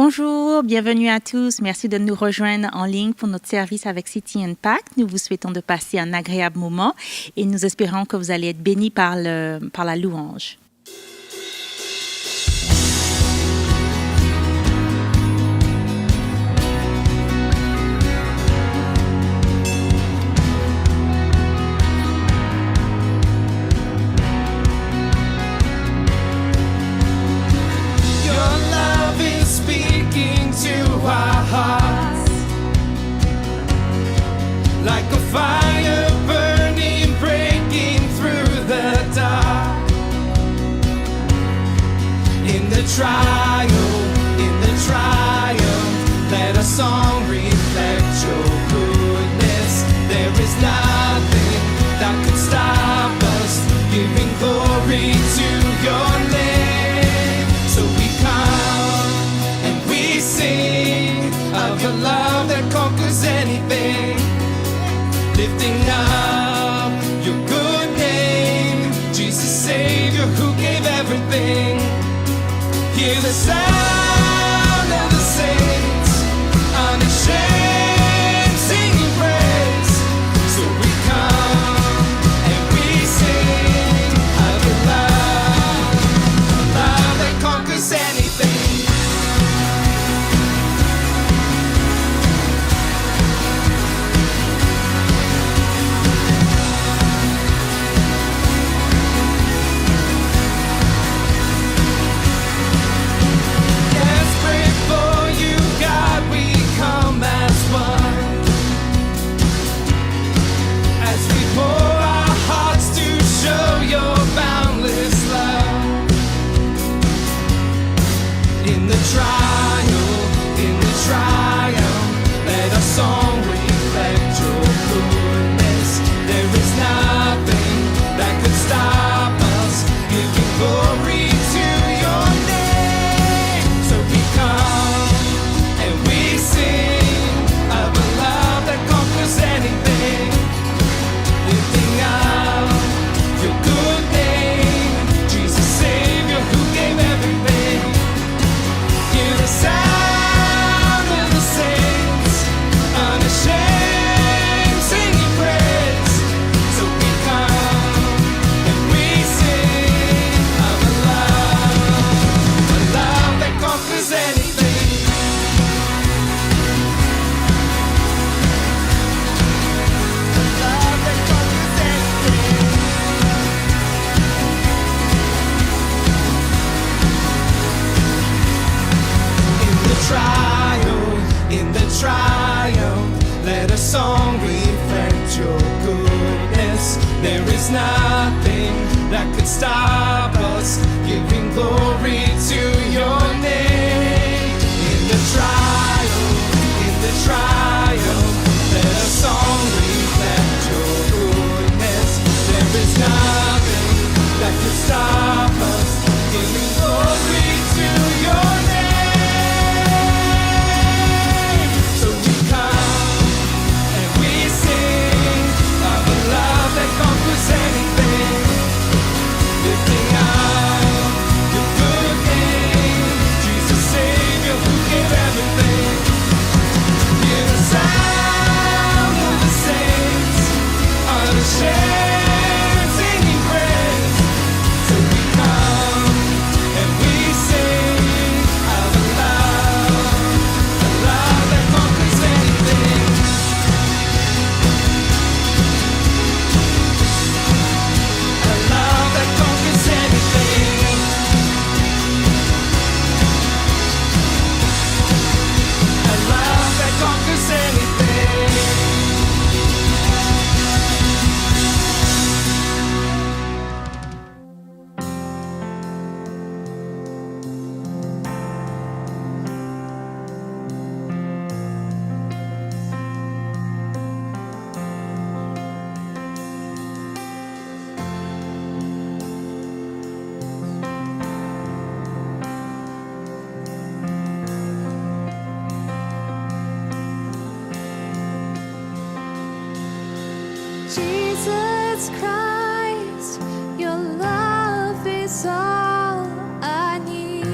Bonjour, bienvenue à tous. Merci de nous rejoindre en ligne pour notre service avec City Impact. Nous vous souhaitons de passer un agréable moment et nous espérons que vous allez être bénis par la louange. Our hearts, like a fire burning, breaking through the dark. In the trial, let a song reflect your goodness. There is nothing that could stop us giving glory to your name. So we come and we sing of your love that conquers anything, lifting up your good name, Jesus Savior who gave everything. Hear the sound of the saints, unashamed singing praise. So we come and we sing of your love, a love that conquers anything. In the trial, let our song reflect your goodness. There is nothing that could stop us giving glory to your name. So we come and we sing of a love that conquers anything, lifting up your good name, Jesus Savior who gave everything. Hear the sound of the saints, unashamed singing praise. So we come and we sing of a love that conquers anything. A love that conquers anything. In the trial, let a song reflect your goodness. There is nothing that could stop us giving glory to your name. In the trial, let a song reflect your goodness. There is nothing that could stop us giving glory to your name. Anything, lifting up your good name, Jesus Savior who gave everything. Hear the sound of the saints, unashamed singing praise. So we come and we sing of a love that conquers anything. Love that conquers anything. A love that conquers anything. Jesus Christ, your love is all I need.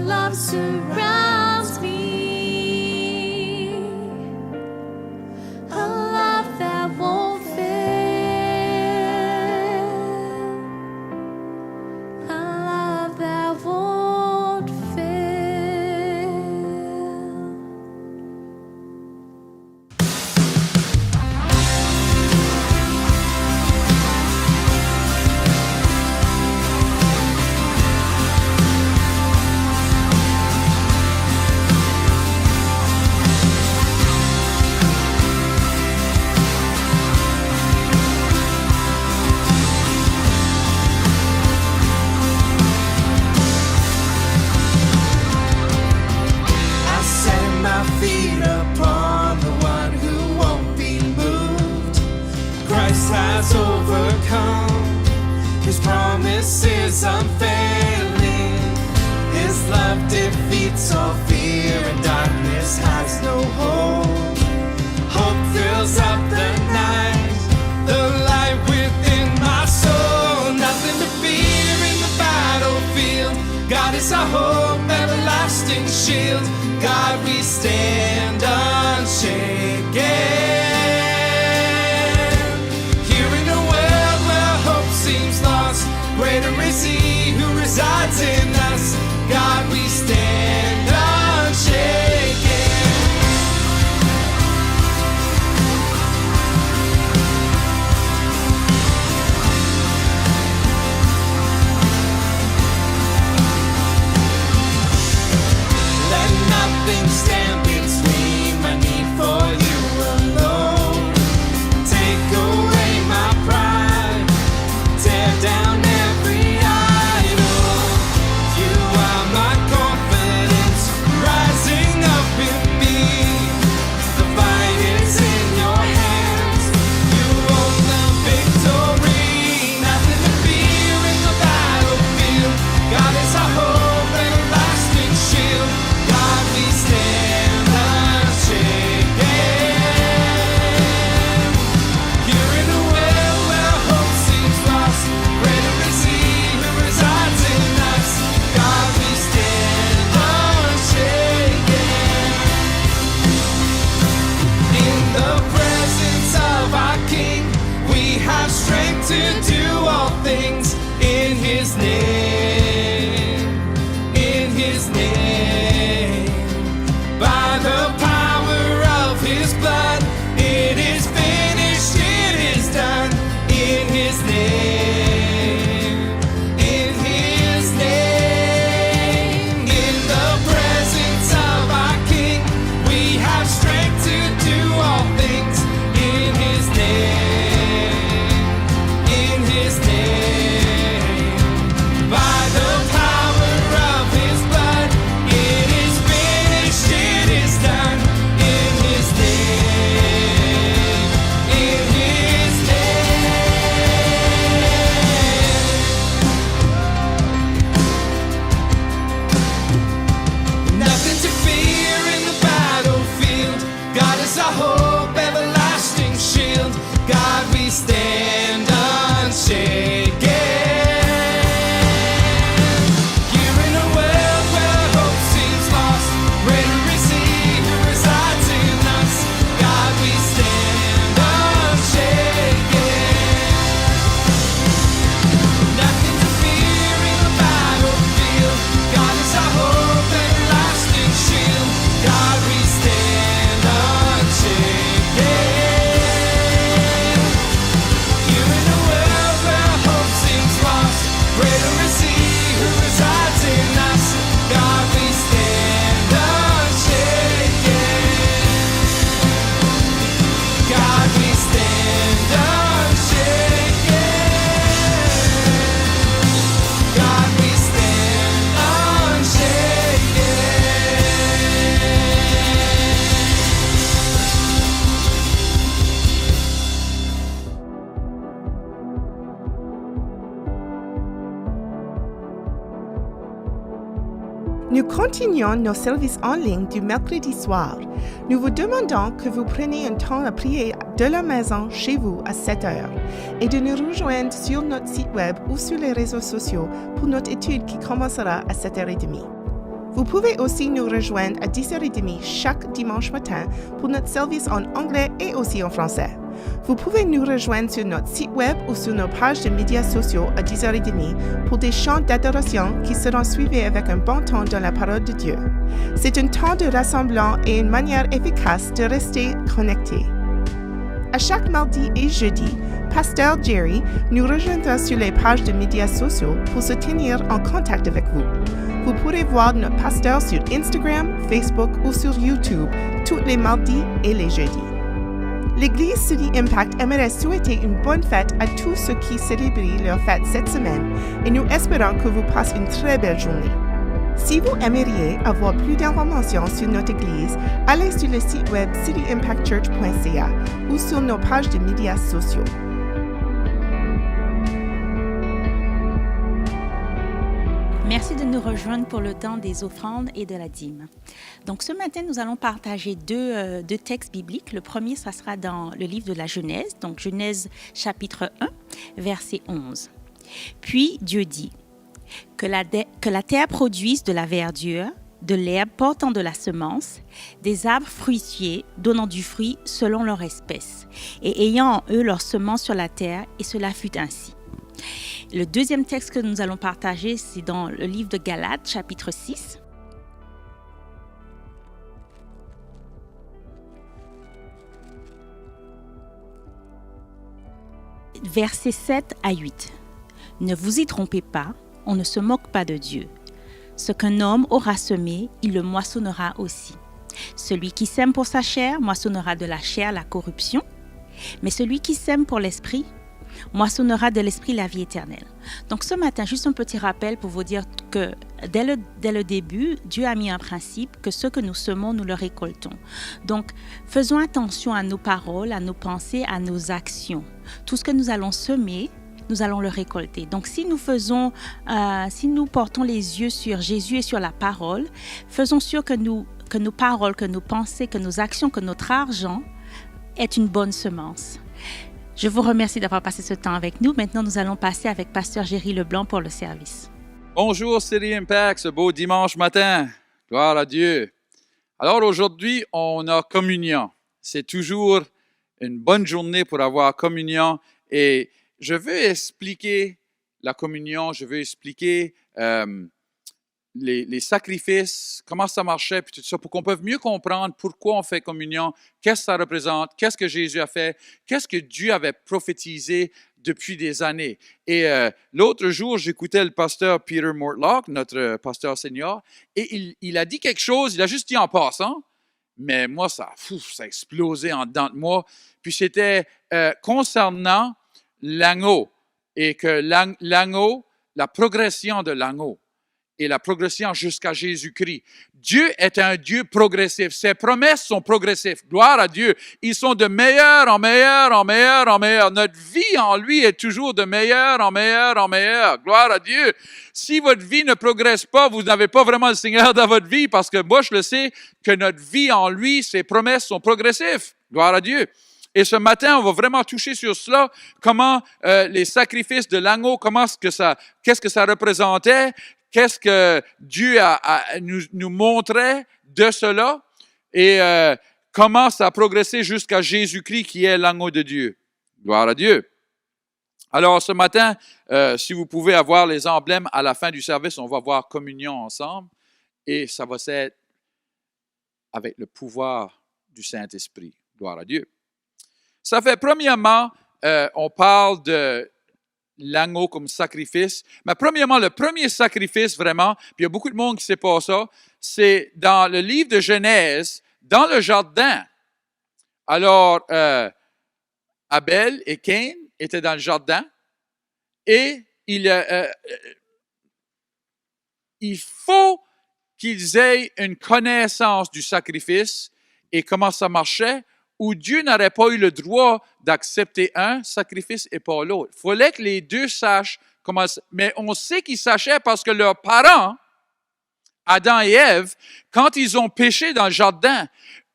love surrounds me. A love that won't fail. A love that won't fail. I set my feet upon the one who won't be moved. Christ has overcome. His promise is unfailing. His love defeats all fear, and darkness has no hold. Hope fills up the night, the light within my soul. Nothing to fear in the battlefield. God is our hope, everlasting shield. God, we stand unshaken. Here in a world where hope seems lost, greater is He who resides in us. God, we stand unshaken. Let nothing stand between my need for you alone. Take away my pride, tear down every idol. You are my confidence, rising up in me. The fight is in your hands, you own the victory. Nothing to fear in the battlefield. God is our hope, everlasting shield. God, we stand unshaken. You're in a world where hope seems lost. Greater is He who resides in us. God, we stand unshaken. In the presence of our King, we have strength to do all things in His name. In His name. By the power of His blood, it is finished, it is done. In His name. In His name. In the presence of our King, we have strength to do all things. In His name. In His name. By the power of His blood, it is finished, it is done. In His name. In His name. Nothing to fear in the battlefield. God is our hope, everlasting shield. God, we stand unshaken. Here in a world where hope seems lost, greater is He who resides in us. God, we stand unshaken. Nothing to fear in the battlefield. God is our hope, everlasting shield. God, we stand unshaken. Here in a world where hope seems lost, greater is He who resides in us. God, we stand unshaken. God, we stand unshaken. God, we stand unshaken. Nous continuons nos services en ligne du mercredi soir. Nous vous demandons que vous preniez un temps à prier de la maison chez vous à 7 heures et de nous rejoindre sur notre site web ou sur les réseaux sociaux pour notre étude qui commencera à 7h30. Vous pouvez aussi nous rejoindre à 10h30 chaque dimanche matin pour notre service en anglais et aussi en français. Vous pouvez nous rejoindre sur notre site web ou sur nos pages de médias sociaux à 10h30 pour des chants d'adoration qui seront suivis avec un bon temps dans la parole de Dieu. C'est un temps de rassemblement et une manière efficace de rester connecté. À chaque mardi et jeudi, Pasteur Jerry nous rejoindra sur les pages de médias sociaux pour se tenir en contact avec vous. Vous pourrez voir notre pasteur sur Instagram, Facebook ou sur YouTube tous les mardis et les jeudis. L'Église City Impact aimerait souhaiter une bonne fête à tous ceux qui célébrent leur fête cette semaine et nous espérons que vous passez une très belle journée. Si vous aimeriez avoir plus d'informations sur notre Église, allez sur le site web cityimpactchurch.ca ou sur nos pages de médias sociaux. Merci de nous rejoindre pour le temps des offrandes et de la dîme. Donc ce matin, nous allons partager deux textes bibliques. Le premier, ça sera dans le livre de la Genèse, donc Genèse chapitre 1, verset 11. Puis Dieu dit que la terre produise de la verdure, de l'herbe portant de la semence, des arbres fruitiers donnant du fruit selon leur espèce, et ayant en eux leur semence sur la terre, et cela fut ainsi. Le deuxième texte que nous allons partager, c'est dans le livre de Galates, chapitre 6. Versets 7 à 8. Ne vous y trompez pas, on ne se moque pas de Dieu. Ce qu'un homme aura semé, il le moissonnera aussi. Celui qui sème pour sa chair moissonnera de la chair la corruption, mais celui qui sème pour l'esprit moissonnera de l'esprit la vie éternelle. Donc ce matin, juste un petit rappel pour vous dire que dès le début, Dieu a mis un principe que ce que nous semons, nous le récoltons. Donc faisons attention à nos paroles, à nos pensées, à nos actions. Tout ce que nous allons semer, nous allons le récolter. Donc si nous portons les yeux sur Jésus et sur la parole, faisons sûr que nos paroles, que nos pensées, que nos actions, que notre argent est une bonne semence. Je vous remercie d'avoir passé ce temps avec nous. Maintenant, nous allons passer avec Pasteur Jerry Leblanc pour le service. Bonjour City Impact, ce beau dimanche matin. Gloire à Dieu. Alors aujourd'hui, on a communion. C'est toujours une bonne journée pour avoir communion. Et je veux expliquer la communion, je veux expliquer les sacrifices, comment ça marchait, puis tout ça, pour qu'on puisse mieux comprendre pourquoi on fait communion, qu'est-ce que ça représente, qu'est-ce que Jésus a fait, qu'est-ce que Dieu avait prophétisé depuis des années. Et l'autre jour, j'écoutais le pasteur Peter Mortlock, notre pasteur senior, et il a dit quelque chose, il a juste dit en passant, mais moi, ça a explosé en dedans de moi. Puis c'était concernant l'agneau, et que l'agneau, la progression de l'agneau, et la progression jusqu'à Jésus-Christ. Dieu est un Dieu progressif. Ses promesses sont progressives. Gloire à Dieu. Ils sont de meilleur en meilleur, en meilleur, en meilleur. Notre vie en lui est toujours de meilleur en meilleur, en meilleur. Gloire à Dieu. Si votre vie ne progresse pas, vous n'avez pas vraiment le Seigneur dans votre vie, parce que moi, je le sais, que notre vie en lui, ses promesses sont progressives. Gloire à Dieu. Et ce matin, on va vraiment toucher sur cela, comment les sacrifices de l'agneau, qu'est-ce que ça représentait, qu'est-ce que Dieu nous montrait de cela et comment ça a progressé jusqu'à Jésus-Christ qui est l'agneau de Dieu. Gloire à Dieu. Alors ce matin, si vous pouvez avoir les emblèmes à la fin du service, on va voir communion ensemble et ça va être avec le pouvoir du Saint-Esprit. Gloire à Dieu. Ça fait premièrement, on parle de l'agneau comme sacrifice. Mais premièrement, le premier sacrifice vraiment, puis il y a beaucoup de monde qui ne sait pas ça, c'est dans le livre de Genèse, dans le jardin. Alors, Abel et Caïn étaient dans le jardin et il faut qu'ils aient une connaissance du sacrifice et comment ça marchait, où Dieu n'aurait pas eu le droit d'accepter un sacrifice et pas l'autre. Il fallait que les deux sachent comment... Mais on sait qu'ils sachaient parce que leurs parents, Adam et Ève, quand ils ont péché dans le jardin,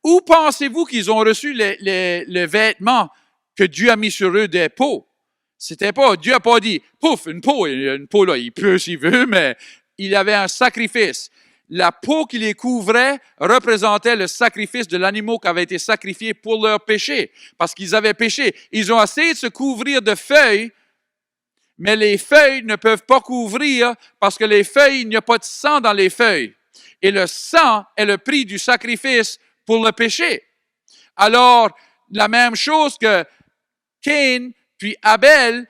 où pensez-vous qu'ils ont reçu les vêtements que Dieu a mis sur eux des peaux? C'était pas... Dieu n'a pas dit, pouf, une peau là, il peut s'il veut, mais il y avait un sacrifice. la peau qui les couvrait représentait le sacrifice de l'animal qui avait été sacrifié pour leur péché, parce qu'ils avaient péché. Ils ont essayé de se couvrir de feuilles, mais les feuilles ne peuvent pas couvrir parce que les feuilles, il n'y a pas de sang dans les feuilles. Et le sang est le prix du sacrifice pour le péché. Alors, la même chose que Cain puis Abel,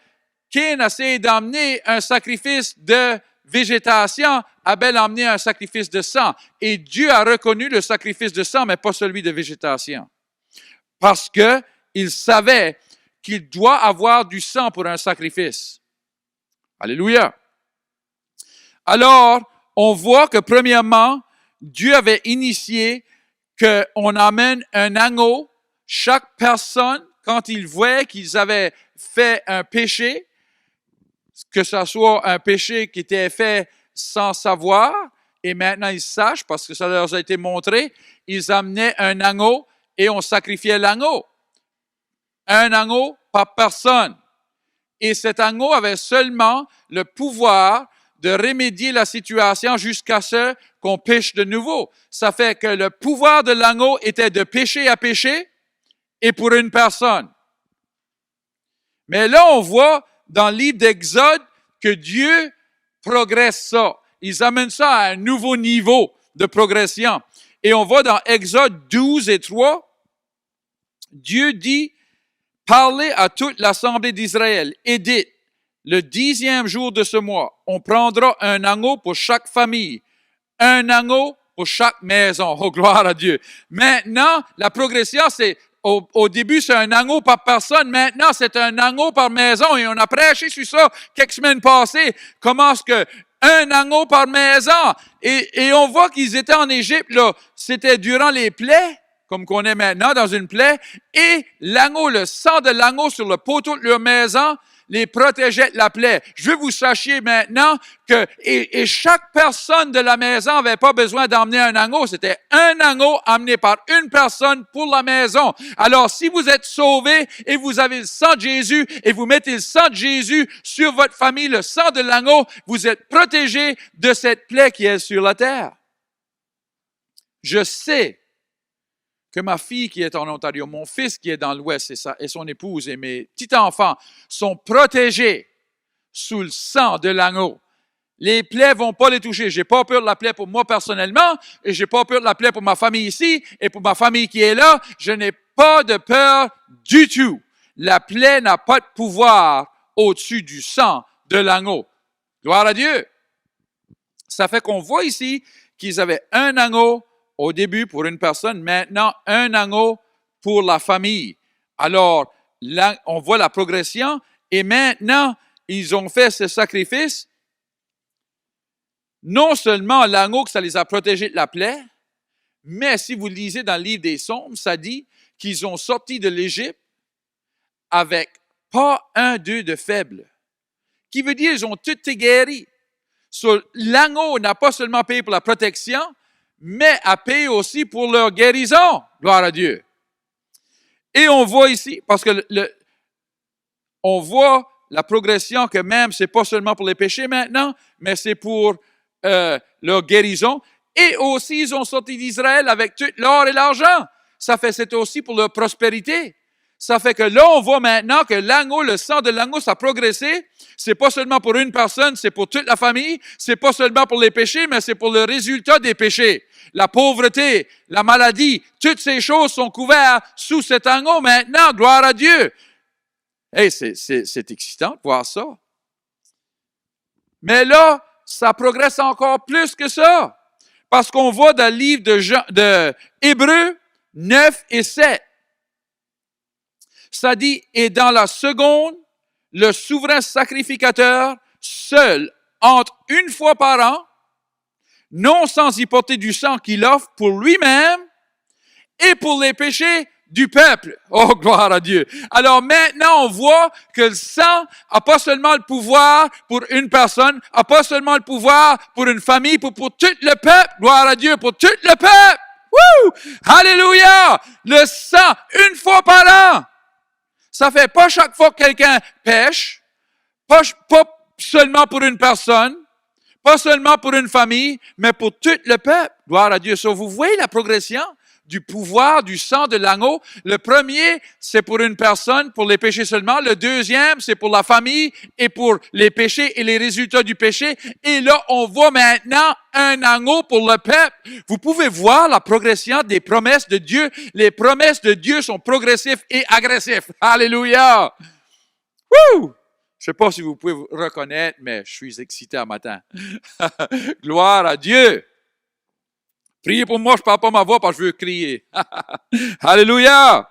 Cain a essayé d'emmener un sacrifice de végétation, Abel a amené un sacrifice de sang. Et Dieu a reconnu le sacrifice de sang, mais pas celui de végétation. Parce que il savait qu'il doit avoir du sang pour un sacrifice. Alléluia. Alors, on voit que premièrement, Dieu avait initié qu'on amène un agneau. Chaque personne, quand ils voyaient qu'ils avaient fait un péché, que ce soit un péché qui était fait sans savoir, et maintenant ils sachent parce que ça leur a été montré, ils amenaient un agneau et on sacrifiait l'agneau. Un agneau par personne. Et cet agneau avait seulement le pouvoir de remédier la situation jusqu'à ce qu'on pêche de nouveau. Ça fait que le pouvoir de l'agneau était de péché à péché et pour une personne. Mais là, on voit dans le livre d'Exode que Dieu progresse ça. Ils amènent ça à un nouveau niveau de progression. Et on voit dans Exode 12 et 3, Dieu dit, parlez à toute l'assemblée d'Israël et dites, le 10e jour de ce mois, on prendra un agneau pour chaque famille, un agneau pour chaque maison. Oh, gloire à Dieu. Maintenant, la progression, c'est au début, c'est un agneau par personne. Maintenant, c'est un agneau par maison. Et on a prêché sur ça quelques semaines passées. Comment est-ce que un agneau par maison? Et on voit qu'ils étaient en Égypte, là. C'était durant les plaies, comme qu'on est maintenant dans une plaie. Et l'agneau, le sang de l'agneau sur le poteau de leur maison, les protégeait de la plaie. Je veux que vous sachiez maintenant que et chaque personne de la maison n'avait pas besoin d'emmener un agneau. C'était un agneau amené par une personne pour la maison. Alors, si vous êtes sauvés et vous avez le sang de Jésus et vous mettez le sang de Jésus sur votre famille, le sang de l'agneau, vous êtes protégés de cette plaie qui est sur la terre. Je sais que ma fille qui est en Ontario, mon fils qui est dans l'Ouest et son épouse et mes petits-enfants sont protégés sous le sang de l'agneau. Les plaies vont pas les toucher. J'ai pas peur de la plaie pour moi personnellement et j'ai pas peur de la plaie pour ma famille ici et pour ma famille qui est là. Je n'ai pas de peur du tout. La plaie n'a pas de pouvoir au-dessus du sang de l'agneau. Gloire à Dieu. Ça fait qu'on voit ici qu'ils avaient un agneau au début pour une personne, maintenant un agneau pour la famille. Alors, là, on voit la progression et maintenant, ils ont fait ce sacrifice. Non seulement l'agneau que ça les a protégés de la plaie, mais si vous lisez dans le livre des Psaumes, ça dit qu'ils ont sorti de l'Égypte avec pas un d'eux de faible. Qui veut dire qu'ils ont tous été guéris. So, l'agneau n'a pas seulement payé pour la protection, mais a payé aussi pour leur guérison. Gloire à Dieu. Et on voit ici, parce que on voit la progression que même c'est pas seulement pour les péchés maintenant, mais c'est pour leur guérison. Et aussi, ils ont sorti d'Israël avec tout l'or et l'argent. Ça fait, c'est aussi pour leur prospérité. Ça fait que là, on voit maintenant que l'agneau, le sang de l'agneau, ça a progressé. C'est pas seulement pour une personne, c'est pour toute la famille. C'est pas seulement pour les péchés, mais c'est pour le résultat des péchés. La pauvreté, la maladie, toutes ces choses sont couvertes sous cet agneau maintenant. Gloire à Dieu. Hey, c'est excitant de voir ça. Mais là, ça progresse encore plus que ça. Parce qu'on voit dans le livre de Hébreux 9 et 7. Ça dit, et dans la seconde, le souverain sacrificateur, seul, entre une fois par an, non sans y porter du sang qu'il offre pour lui-même et pour les péchés du peuple. Oh, gloire à Dieu. Alors maintenant, on voit que le sang n'a pas seulement le pouvoir pour une personne, n'a pas seulement le pouvoir pour une famille, pour tout le peuple. Gloire à Dieu, pour tout le peuple. Wouh! Alléluia! Le sang, une fois par an. Ça fait pas chaque fois que quelqu'un pêche, pas seulement pour une personne, Pas seulement pour une famille, mais pour tout le peuple. Gloire à Dieu. So, vous voyez la progression du pouvoir du sang de l'agneau. Le premier, c'est pour une personne, pour les péchés seulement. Le deuxième, c'est pour la famille et pour les péchés et les résultats du péché. Et là, on voit maintenant un agneau pour le peuple. Vous pouvez voir la progression des promesses de Dieu. Les promesses de Dieu sont progressives et agressives. Alléluia! Wouh! Je ne sais pas si vous pouvez vous reconnaître, mais je suis excité un matin. Gloire à Dieu! Priez pour moi, je ne parle pas ma voix parce que je veux crier. Alléluia!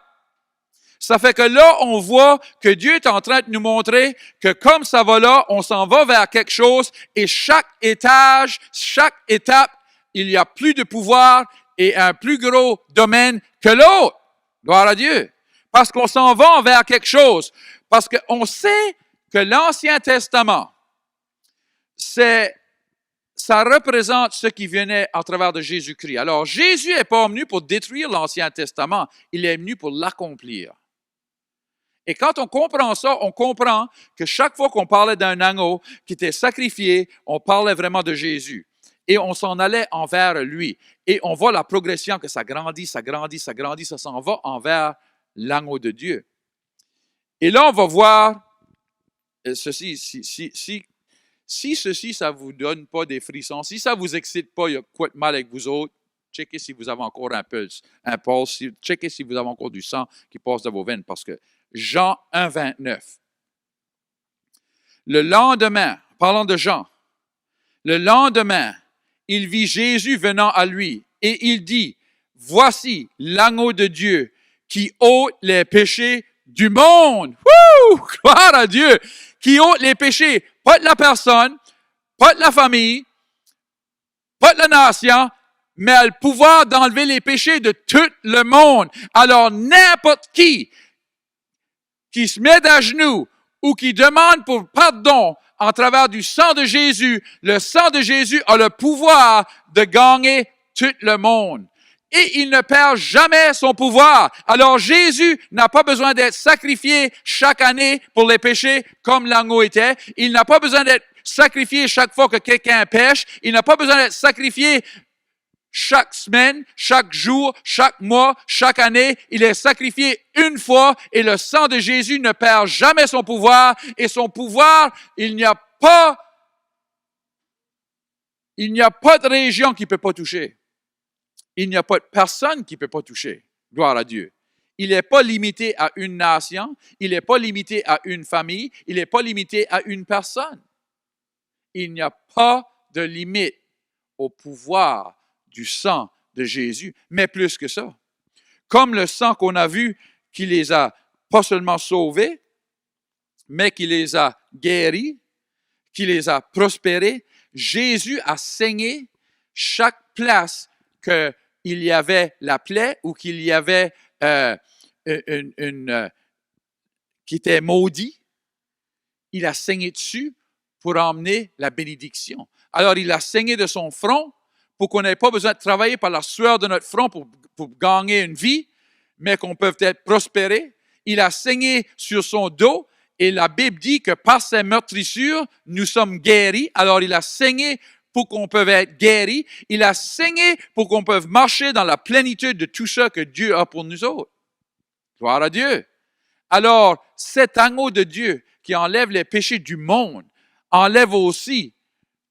Ça fait que là, on voit que Dieu est en train de nous montrer que comme ça va là, on s'en va vers quelque chose et chaque étage, chaque étape, il y a plus de pouvoir et un plus gros domaine que l'autre. Gloire à Dieu! Parce qu'on s'en va vers quelque chose. Parce qu'on sait que l'Ancien Testament, ça représente ce qui venait à travers de Jésus-Christ. Alors, Jésus n'est pas venu pour détruire l'Ancien Testament, il est venu pour l'accomplir. Et quand on comprend ça, on comprend que chaque fois qu'on parlait d'un agneau qui était sacrifié, on parlait vraiment de Jésus. Et on s'en allait envers lui. Et on voit la progression que ça grandit, ça grandit, ça grandit, ça s'en va envers l'agneau de Dieu. Et là, on va voir ceci, si ceci, ça ne vous donne pas des frissons, si ça ne vous excite pas, il y a quoi de mal avec vous autres, checkez si vous avez encore un pulse, checkez si vous avez encore du sang qui passe dans vos veines, parce que Jean 1, 29. Le lendemain, parlant de Jean, le lendemain, il vit Jésus venant à lui et il dit, voici l'agneau de Dieu qui ôte les péchés du monde. Wouh! Gloire à Dieu! Qui ôte les péchés, pas de la personne, pas de la famille, pas de la nation, mais a le pouvoir d'enlever les péchés de tout le monde. Alors, n'importe qui se met à genoux ou qui demande pour pardon en travers du sang de Jésus, le sang de Jésus a le pouvoir de gagner tout le monde. Et il ne perd jamais son pouvoir. Alors Jésus n'a pas besoin d'être sacrifié chaque année pour les péchés comme l'agneau était. Il n'a pas besoin d'être sacrifié chaque fois que quelqu'un pêche. Il n'a pas besoin d'être sacrifié chaque semaine, chaque jour, chaque mois, chaque année. Il est sacrifié une fois et le sang de Jésus ne perd jamais son pouvoir. Et son pouvoir, il n'y a pas de région qui ne peut pas toucher. Il n'y a pas de personne qui ne peut pas toucher. Gloire à Dieu. Il n'est pas limité à une nation, il n'est pas limité à une famille, il n'est pas limité à une personne. Il n'y a pas de limite au pouvoir du sang de Jésus, mais plus que ça. Comme le sang qu'on a vu qui les a pas seulement sauvés, mais qui les a guéris, qui les a prospérés, Jésus a saigné chaque place qu'il y avait la plaie ou qu'il y avait qui était maudit, il a saigné dessus pour emmener la bénédiction. Alors, il a saigné de son front pour qu'on n'ait pas besoin de travailler par la sueur de notre front pour gagner une vie, mais qu'on peut être prospéré. Il a saigné sur son dos et la Bible dit que par ses meurtrissures, nous sommes guéris. Alors, il a saigné pour qu'on puisse être guéri. Il a saigné pour qu'on puisse marcher dans la plénitude de tout ça que Dieu a pour nous autres. Gloire à Dieu. Alors, cet agneau de Dieu qui enlève les péchés du monde, enlève aussi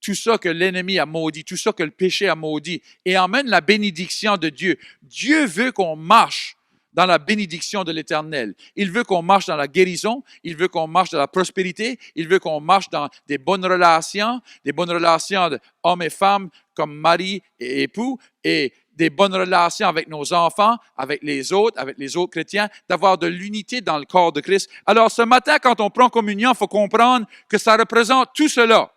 tout ça que l'ennemi a maudit, tout ça que le péché a maudit, et emmène la bénédiction de Dieu. Dieu veut qu'on marche dans la bénédiction de l'Éternel. Il veut qu'on marche dans la guérison, il veut qu'on marche dans la prospérité, il veut qu'on marche dans des bonnes relations d'hommes et femmes comme mari et époux, et des bonnes relations avec nos enfants, avec les autres chrétiens, d'avoir de l'unité dans le corps de Christ. Alors ce matin, quand on prend communion, il faut comprendre que ça représente tout cela.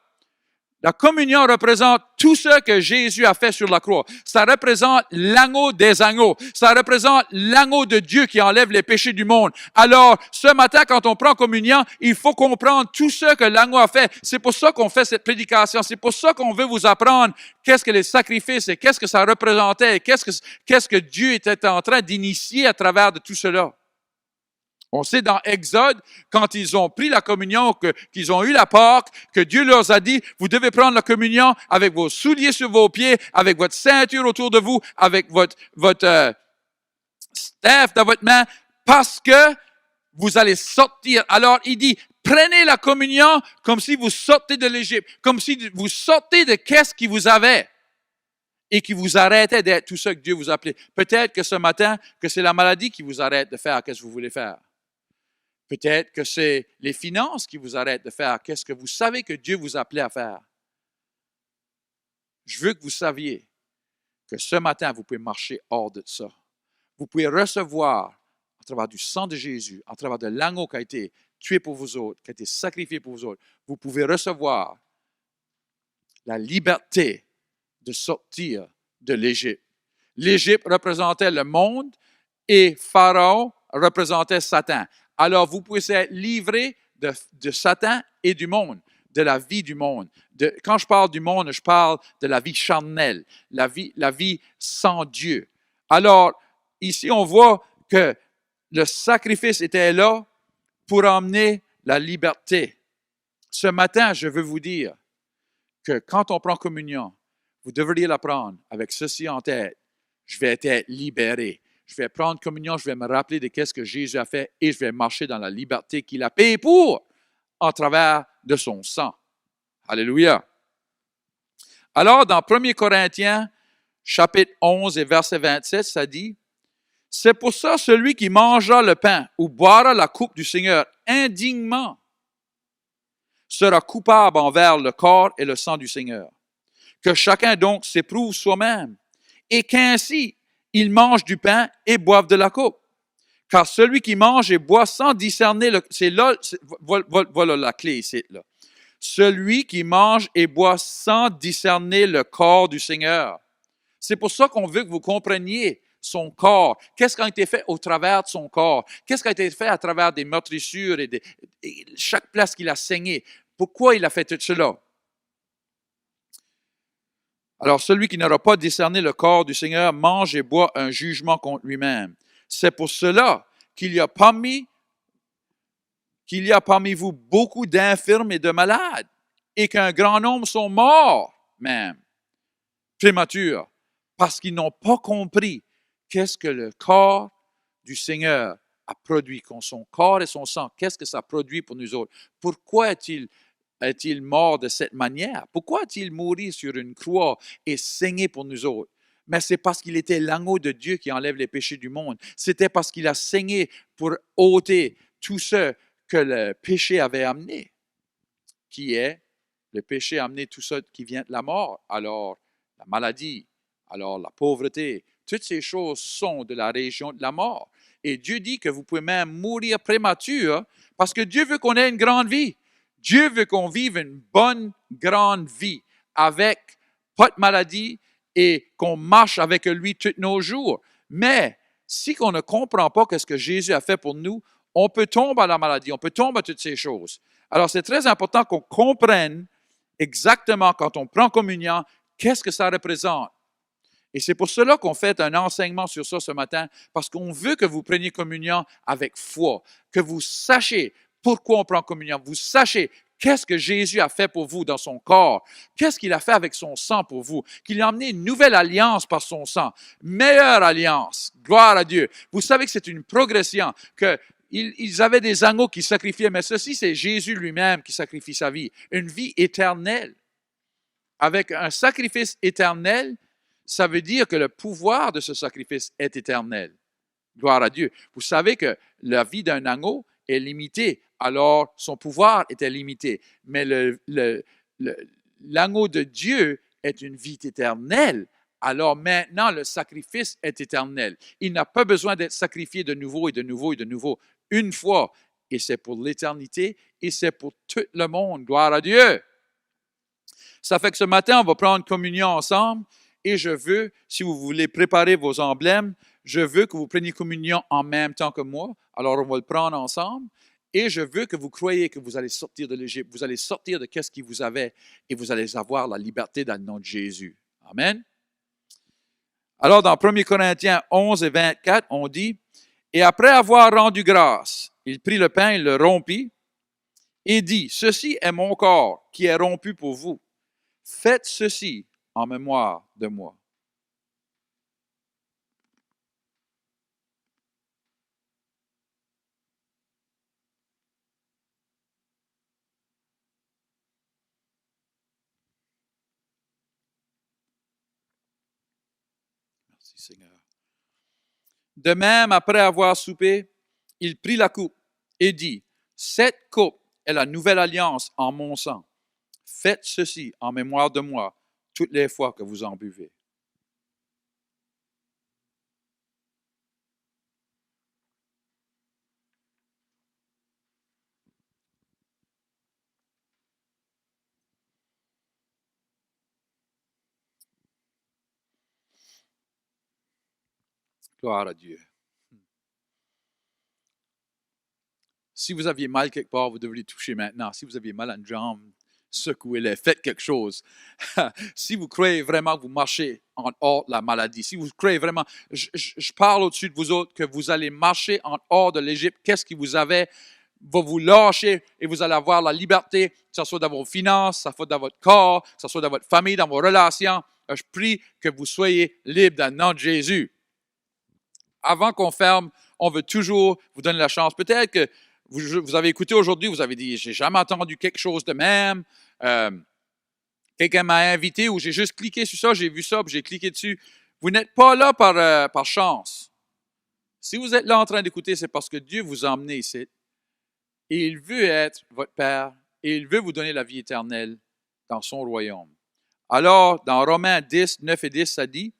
La communion représente tout ce que Jésus a fait sur la croix. Ça représente l'agneau des agneaux. Ça représente l'agneau de Dieu qui enlève les péchés du monde. Alors, ce matin, quand on prend communion, il faut comprendre tout ce que l'agneau a fait. C'est pour ça qu'on fait cette prédication. C'est pour ça qu'on veut vous apprendre qu'est-ce que les sacrifices et qu'est-ce que ça représentait et qu'est-ce que Dieu était en train d'initier à travers de tout cela. On sait dans Exode, quand ils ont pris la communion, qu'ils ont eu la Pâque, que Dieu leur a dit, vous devez prendre la communion avec vos souliers sur vos pieds, avec votre ceinture autour de vous, avec votre staff dans votre main, parce que vous allez sortir. Alors, il dit, prenez la communion comme si vous sortez de l'Égypte, comme si vous sortez de qu'est-ce qui vous avait et qui vous arrêtait d'être tout ce que Dieu vous appelait. Peut-être que ce matin, que c'est la maladie qui vous arrête de faire qu'est-ce que vous voulez faire. Peut-être que c'est les finances qui vous arrêtent de faire qu'est-ce que vous savez que Dieu vous appelait à faire. Je veux que vous saviez que ce matin, vous pouvez marcher hors de ça. Vous pouvez recevoir, à travers du sang de Jésus, à travers de l'agneau qui a été tué pour vous autres, qui a été sacrifié pour vous autres, vous pouvez recevoir la liberté de sortir de l'Égypte. L'Égypte représentait le monde et Pharaon représentait Satan. Alors, vous pouvez être livré de Satan et du monde, de la vie du monde. Quand je parle du monde, je parle de la vie charnelle, la vie sans Dieu. Alors, ici, on voit que le sacrifice était là pour emmener la liberté. Ce matin, je veux vous dire que quand on prend communion, vous devriez la prendre avec ceci en tête. Je vais être libéré. Je vais prendre communion, je vais me rappeler de ce que Jésus a fait et je vais marcher dans la liberté qu'il a payée pour, en travers de son sang. Alléluia. Alors, dans 1 Corinthiens, chapitre 11 et verset 27, ça dit, « C'est pour ça celui qui mangera le pain ou boira la coupe du Seigneur indignement sera coupable envers le corps et le sang du Seigneur. Que chacun donc s'éprouve soi-même et qu'ainsi il mange du pain et boive de la coupe. Car celui qui mange et boit sans discerner voilà la clé ici, là. Celui qui mange et boit sans discerner le corps du Seigneur. C'est pour ça qu'on veut que vous compreniez son corps. Qu'est-ce qui a été fait au travers de son corps? Qu'est-ce qui a été fait à travers des meurtrissures et chaque place qu'il a saigné? Pourquoi il a fait tout cela? Alors, celui qui n'aura pas discerné le corps du Seigneur mange et boit un jugement contre lui-même. C'est pour cela qu'il y a parmi vous beaucoup d'infirmes et de malades, et qu'un grand nombre sont morts même, prématurés, parce qu'ils n'ont pas compris qu'est-ce que le corps du Seigneur a produit, son corps et son sang, qu'est-ce que ça produit pour nous autres. Pourquoi est-il mort de cette manière? Pourquoi a-t-il mouru sur une croix et saigné pour nous autres? Mais c'est parce qu'il était l'agneau de Dieu qui enlève les péchés du monde. C'était parce qu'il a saigné pour ôter tout ce que le péché avait amené, qui est le péché a amené tout ça qui vient de la mort. Alors, la maladie, alors la pauvreté, toutes ces choses sont de la région de la mort. Et Dieu dit que vous pouvez même mourir prématuré parce que Dieu veut qu'on ait une grande vie. Dieu veut qu'on vive une bonne, grande vie avec pas de maladie et qu'on marche avec lui tous nos jours. Mais si on ne comprend pas ce que Jésus a fait pour nous, on peut tomber à la maladie, on peut tomber à toutes ces choses. Alors, c'est très important qu'on comprenne exactement quand on prend communion, qu'est-ce que ça représente. Et c'est pour cela qu'on fait un enseignement sur ça ce matin, parce qu'on veut que vous preniez communion avec foi, que vous sachiez pourquoi on prend communion, vous sachiez qu'est-ce que Jésus a fait pour vous dans son corps, qu'est-ce qu'il a fait avec son sang pour vous, qu'il a amené une nouvelle alliance par son sang, meilleure alliance, gloire à Dieu. Vous savez que c'est une progression, qu'ils avaient des agneaux qui sacrifiaient, mais ceci, c'est Jésus lui-même qui sacrifie sa vie, une vie éternelle. Avec un sacrifice éternel, ça veut dire que le pouvoir de ce sacrifice est éternel. Gloire à Dieu. Vous savez que la vie d'un agneau est limitée, alors son pouvoir était limité. Mais l'agneau de Dieu est une vie éternelle. Alors maintenant, le sacrifice est éternel. Il n'a pas besoin d'être sacrifié de nouveau et de nouveau et de nouveau. Une fois, et c'est pour l'éternité, et c'est pour tout le monde. Gloire à Dieu. Ça fait que ce matin, on va prendre communion ensemble. Et je veux, si vous voulez préparer vos emblèmes, je veux que vous preniez communion en même temps que moi. Alors, on va le prendre ensemble. Et je veux que vous croyiez que vous allez sortir de l'Égypte. Vous allez sortir de qu'est-ce qui vous avait et vous allez avoir la liberté dans le nom de Jésus. Amen. Alors, dans 1 Corinthiens 11 et 24, on dit, « Et après avoir rendu grâce, il prit le pain, il le rompit et dit, « Ceci est mon corps qui est rompu pour vous. Faites ceci en mémoire de moi. » Merci Seigneur. De même, après avoir soupé, il prit la coupe et dit, « Cette coupe est la nouvelle alliance en mon sang. Faites ceci en mémoire de moi toutes les fois que vous en buvez. » Gloire à Dieu. Si vous aviez mal quelque part, vous devriez toucher maintenant. Si vous aviez mal à une jambe, secouez-les, faites quelque chose. Si vous croyez vraiment que vous marchez en hors de la maladie, si vous croyez vraiment, je parle au-dessus de vous autres que vous allez marcher en hors de l'Égypte, qu'est-ce qui vous avait, va vous lâcher et vous allez avoir la liberté, que ce soit dans vos finances, que ce soit dans votre corps, que ce soit dans votre famille, dans vos relations. Je prie que vous soyez libres dans le nom de Jésus. Avant qu'on ferme, on veut toujours vous donner la chance. Peut-être que vous avez écouté aujourd'hui, vous avez dit, j'ai jamais entendu quelque chose de même. Quelqu'un m'a invité ou j'ai juste cliqué sur ça, j'ai vu ça, puis j'ai cliqué dessus. Vous n'êtes pas là par chance. Si vous êtes là en train d'écouter, c'est parce que Dieu vous a emmené ici. Et il veut être votre Père et il veut vous donner la vie éternelle dans son royaume. Alors, dans Romains 10, 9 et 10, ça dit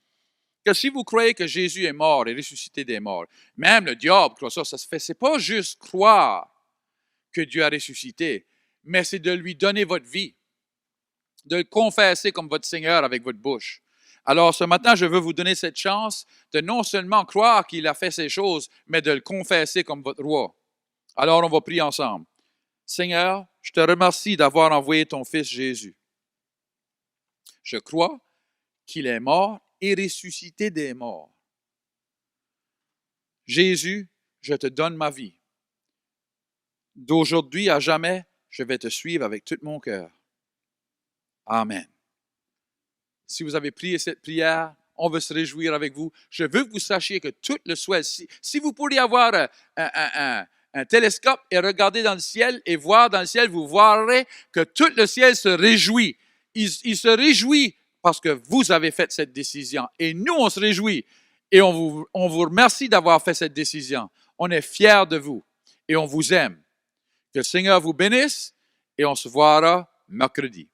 que si vous croyez que Jésus est mort et ressuscité des morts, même le diable croit ça, ça se fait. C'est pas juste croire que Dieu a ressuscité, mais c'est de lui donner votre vie, de le confesser comme votre Seigneur avec votre bouche. Alors ce matin, je veux vous donner cette chance de non seulement croire qu'il a fait ces choses, mais de le confesser comme votre roi. Alors on va prier ensemble. Seigneur, je te remercie d'avoir envoyé ton Fils Jésus. Je crois qu'il est mort et ressuscité des morts. Jésus, je te donne ma vie. D'aujourd'hui à jamais, je vais te suivre avec tout mon cœur. Amen. Si vous avez prié cette prière, on veut se réjouir avec vous. Je veux que vous sachiez que tout le ciel, si vous pourriez avoir un télescope et regarder dans le ciel et voir dans le ciel, vous verrez que tout le ciel se réjouit. Il se réjouit parce que vous avez fait cette décision. Et nous, on se réjouit. Et on vous remercie d'avoir fait cette décision. On est fiers de vous et on vous aime. Que le Seigneur vous bénisse et on se verra mercredi.